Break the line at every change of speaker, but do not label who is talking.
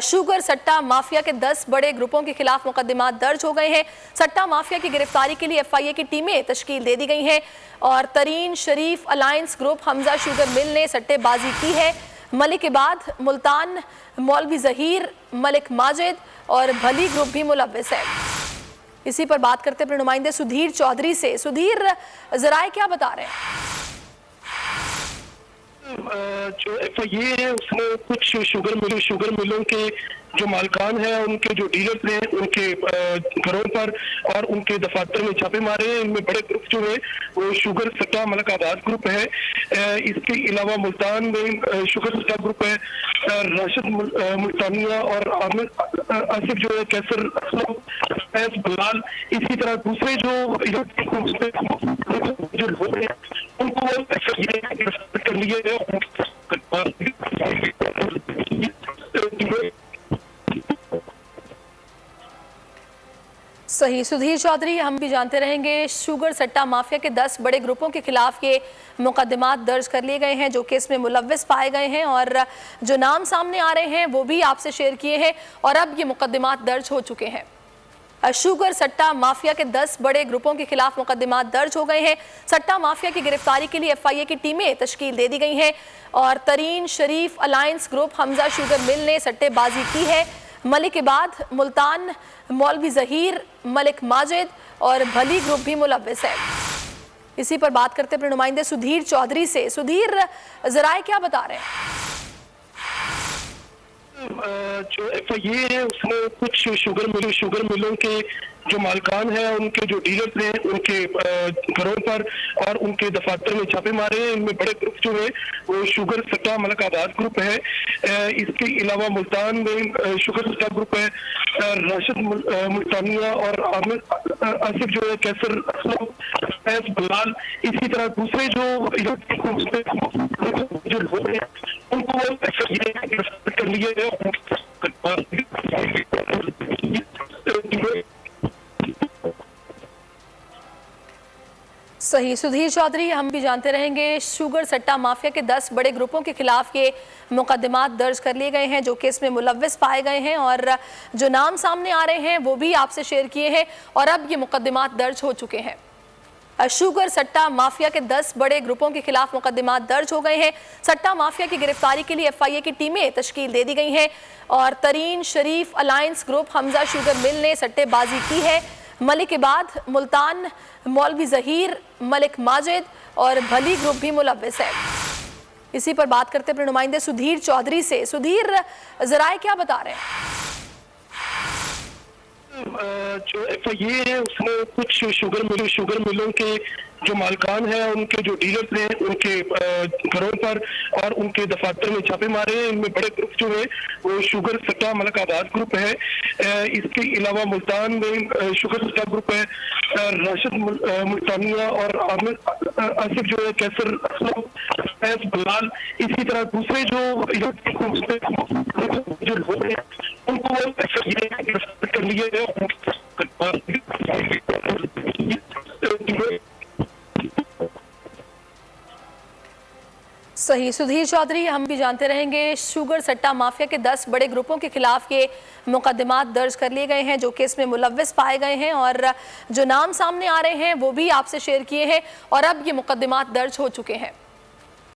Sugar सट्टा mafia के 10 बड़े ग्रुपों के खिलाफ मुकदमा दर्ज हो गए हैं। सट्टा माफिया की गिरफ्तारी के लिए FIA की टीमें तश्कील दे दी गई हैं और Tareen Sharif alliance group, Hamza sugar mill ने सट्टेबाजी की है। मलिक इबाद, मुल्तान, मौलवी जहीर, मलिक माजिद और भली ग्रुप भी मुलव्विस है। इसी पर बात करते अपने नुमाइंदे सुधीर चौधरी से। सुधीर, जराए क्या बता रहे हैं?
जो FIA है उसने कुछ शुगर मिलों के जो मालकान हैं, उनके जो डीलर्स हैं, उनके घरों पर और उनके दफातर में छापे मारे हैं। इनमें बड़े ग्रुप जो है वो शुगर सट्टा मलिक आबाद ग्रुप है। इसके अलावा मुल्तान में शुगर सट्टा ग्रुप है, राशिद मुल्तानिया और आसिफ जो है, कैसर फैज बलाल। इसी तरह दूसरे जो लोग हैं उनको गिरफ्तार कर लिए गए।
सही सुधीर चौधरी, हम भी जानते रहेंगे शुगर सट्टा माफिया के 10 बड़े ग्रुपों के खिलाफ ये मुकदमात दर्ज कर लिए गए हैं जो कि इसमें मुलव्विस पाए गए हैं और जो नाम सामने आ रहे हैं वो भी आपसे शेयर किए हैं और अब ये मुकदमात दर्ज हो चुके हैं। शुगर सट्टा माफिया के 10 बड़े ग्रुपों के खिलाफ मुकदमात दर्ज हो गए हैं। सट्टा माफिया की गिरफ्तारी के लिए FIA की टीमें तश्कील दे दी गई हैं और Tareen Sharif alliance group, Hamza sugar mill ने सट्टेबाजी की है। मलिक इबाद, मुल्तान, मौलवी जहीर, मलिक माजिद और भली ग्रुप भी मुलव्विस है। इसी पर बात करते अपने नुमाइंदे सुधीर चौधरी से। सुधीर, जराए क्या बता रहे हैं?
जो FIA है उसने कुछ शुगर मिलों के जो मालकान हैं, उनके जो डीलर्स हैं, उनके घरों पर और उनके दफातर में छापे मारे हैं। इनमें बड़े ग्रुप जो है वो शुगर सट्टा मलिक आबाद ग्रुप है। इसके अलावा मुल्तान में शुगर सट्टा ग्रुप है, राशिद मुल्तानिया और आसिफ जो है, कैसर फैज बलाल। इसी तरह दूसरे जो लोग हैं उनको गिरफ्तार कर लिए गए।
सही सुधीर चौधरी, हम भी जानते रहेंगे शुगर सट्टा माफिया के 10 बड़े ग्रुपों के खिलाफ ये मुकदमात दर्ज कर लिए गए हैं जो कि इसमें मुलव्विस पाए गए हैं और जो नाम सामने आ रहे हैं वो भी आपसे शेयर किए हैं और अब ये मुकदमात दर्ज हो चुके हैं। शुगर सट्टा माफिया के 10 बड़े ग्रुपों के खिलाफ मुकदमात दर्ज हो गए हैं। सट्टा माफिया की गिरफ्तारी के लिए FIA की टीमें तश्कील दे दी गई हैं और Tareen Sharif alliance group, Hamza sugar mill ने सट्टेबाजी की है। मलिक इबाद, मुल्तान, मौलवी जहीर, मलिक माजिद और भली ग्रुप भी मुलव्विस है। इसी पर बात करते अपने नुमाइंदे सुधीर चौधरी से। सुधीर, जराए क्या बता रहे हैं?
जो FIA है उसने कुछ शुगर मिलों के जो मालकान हैं, उनके जो डीलर्स हैं, उनके घरों पर और उनके दफातर में छापे मारे हैं। इनमें बड़े ग्रुप जो है वो शुगर सट्टा मलिक आबाद ग्रुप है। इसके अलावा मुल्तान में शुगर सट्टा ग्रुप है, राशिद मुल्तानिया और आसिफ जो है, कैसर फैज बलाल। इसी तरह दूसरे जो लोग हैं उनको गिरफ्तार कर लिए गए।
सही सुधीर चौधरी, हम भी जानते रहेंगे शुगर सट्टा माफिया के 10 बड़े ग्रुपों के खिलाफ ये मुकदमात दर्ज कर लिए गए हैं जो कि इसमें मुलव्विस पाए गए हैं और जो नाम सामने आ रहे हैं वो भी आपसे शेयर किए हैं और अब ये मुकदमात दर्ज हो चुके हैं।